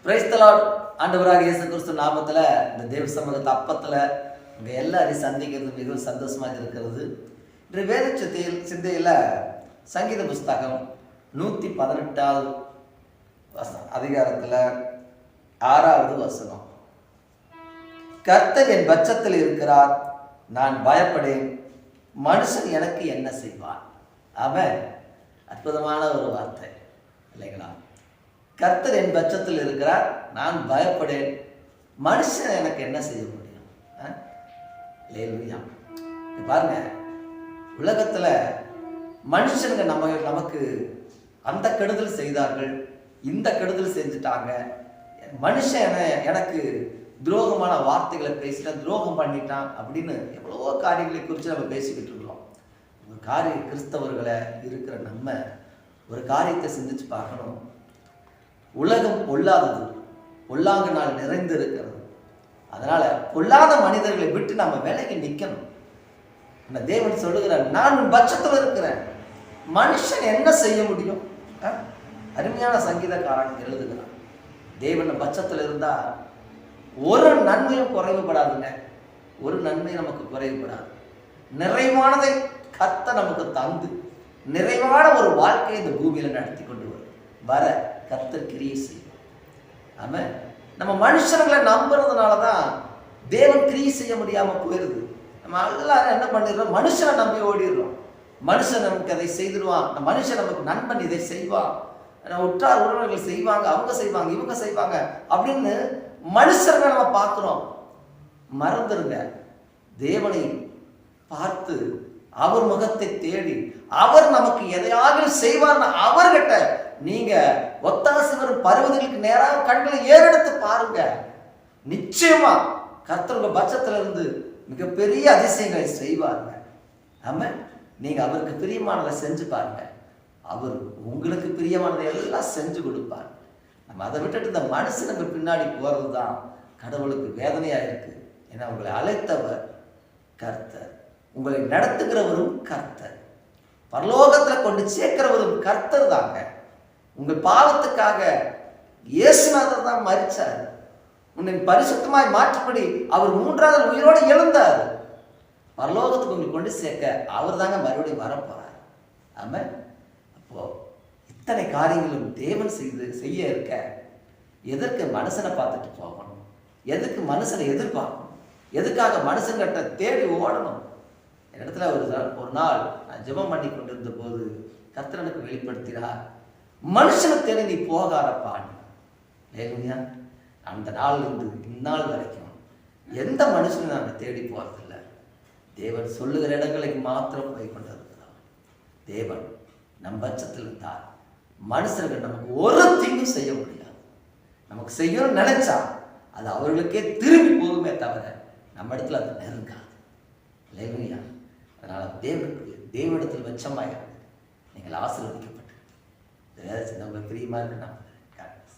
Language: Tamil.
Praise the Lord. ஆண்டவராக இயேசு கிறிஸ்து நாமத்தில் இந்த தேவ சமூகத்தை அப்பத்தில் உங்கள் எல்லாரையும் சந்திக்கிறது மிகவும் சந்தோஷமாக இருக்கிறது. இன்று வேத சிந்தையில் சங்கீத புஸ்தகம் 118வது அதிகாரத்தில் 6வது வசனம். கர்த்தர் என் பட்சத்தில் இருக்கிறார், நான் பயப்படேன், மனுஷன் எனக்கு என்ன செய்வான். அவன் அற்புதமான ஒரு வார்த்தை இல்லைங்களா? கர்த்தர் என் பட்சத்தில் இருக்கிறார், நான் பயப்படேன், மனுஷன் எனக்கு என்ன செய்ய முடியும்? பாருங்க, உலகத்துல மனுஷனுங்க நமக்கு அந்த கெடுதல் செய்தார்கள், இந்த கெடுதல் செஞ்சுட்டாங்க, மனுஷன் எனக்கு துரோகமான வார்த்தைகளை பேசிட்டான், துரோகம் பண்ணிட்டான் அப்படின்னு எவ்வளவோ காரியங்களை குறித்து நம்ம பேசிக்கிட்டு இருக்கிறோம். ஒரு காரியம் கிறிஸ்தவர்களை இருக்கிற நம்ம ஒரு காரியத்தை சிந்திச்சு பார்க்கணும். உலகம் பொல்லாதது, பொல்லாங்க நாள் நிறைந்து இருக்கிறது. அதனால பொல்லாத மனிதர்களை விட்டு நம்ம விலகி நிற்கணும். அந்த தேவன் சொல்லுகிறார், நான் உன் பட்சத்தில் இருக்கிறேன், மனுஷன் என்ன செய்ய முடியும்? அருமையான சங்கீதக்காரன் எழுதுகிறான், தேவன் பட்சத்தில் இருந்தா ஒரு நன்மையும் குறைவுபடாதுங்க. ஒரு நன்மை நமக்கு குறைவுபடாது. நிறைவானதை கர்த்தர் நமக்கு தந்து நிறைவான ஒரு வாழ்க்கையை இந்த பூமியில நடத்தி கொண்டு வர கர்த்தர் கிரியை செய்வார். ஆமா, நம்ம மனுஷர்களை நம்புறதுனாலதான் தேவன் கிரியை செய்ய முடியாம போயிருது. நம்ம எல்லாரும் என்ன பண்ணிடுறோம்? மனுஷனை நம்பி ஓடிடுறோம். மனுஷன் நமக்கு அதை செய்திருவான், மனுஷன் நமக்கு நண்பன் இதை செய்வான், உற்றார் உறவினர்கள் செய்வாங்க, அவங்க செய்வாங்க, இவங்க செய்வாங்க அப்படின்னு மனுஷர்களை நம்ம பார்க்கிறோம். மறந்துருங்க, தேவனை பார்த்து அவர் முகத்தை தேடி அவர் நமக்கு எதையாவது செய்வார்னு அவர்கிட்ட நீங்க ஒத்தாசை வரும் பருவதற்கு நேராக கண்களை ஏறெடுத்து பாருங்க. நிச்சயமா கர்த்தர் உங்க பட்சத்துல இருந்து மிகப்பெரிய அதிசயங்களை செய்வாருங்க. ஆமா, நீங்க அவருக்கு பிரியமானதை செஞ்சு பாருங்க, அவர் உங்களுக்கு பிரியமானதை எல்லாம் செஞ்சு கொடுப்பார். நம்ம அதை விட்டுட்டு இந்த மனுஷனுக்கு பின்னாடி போறது தான் கடவுளுக்கு வேதனையா இருக்கு. ஏன்னா உங்களை அழைத்தவர் கர்த்தர், உங்களை நடத்துகிறவரும் கர்த்தர், பரலோகத்துல கொண்டு சேர்க்கிறவரும் கர்த்தர் தாங்க. உங்கள் பாவத்துக்காக இயேசுநாதர் தான் மரிச்சார். உன்னை பரிசுத்தமாய் மாற்றப்படி அவர் 3வது உயிரோடு எழுந்தார். பரலோகத்துக்கு உங்களை கொண்டு சேர்க்க அவர் தாங்க மறுபடியும் வரப்போறார். ஆமா, அப்போ இத்தனை காரியங்களும் தேவன் செய்ய இருக்க எதற்கு மனுஷனை பார்த்துட்டு போகணும்? எதுக்கு மனுஷனை எதிர்பார்க்கணும்? எதுக்காக மனுஷன்கிட்ட தேடி ஓடணும்? இடத்துல ஒரு நாள் நான் ஜெபம் பண்ணி கொண்டிருந்த போது கர்த்தருக்கு வெளிப்படுத்தினார், மனுஷனை தேடி நீ போகாதப்பான். இல்லையா? அந்த நாள்ல இருந்து இந்நாள் வரைக்கும் எந்த மனுஷனை நாங்கள் தேடி போறதில்லை. தேவன் சொல்லுகிற இடங்களுக்கு மாத்திரம் போய் கொண்டிருக்கிறோம். தேவன் நம் பட்சத்தில் இருந்தார், மனுஷர்கள் நமக்கு ஒரு தீங்கும் செய்ய முடியாது. நமக்கு செய்யணும்னு நினைச்சா அது அவர்களுக்கே திரும்பி போகுமே தவிர நம்ம இடத்துல அது நெருங்காது. இல்லையா? அதனால தேவனிடத்தில் வெச்சமாக நீங்கள் ஆசீர்வதிக்கப்பட்டு இந்த வேலை உங்களுக்கு பிரியமா இருக்குன்னா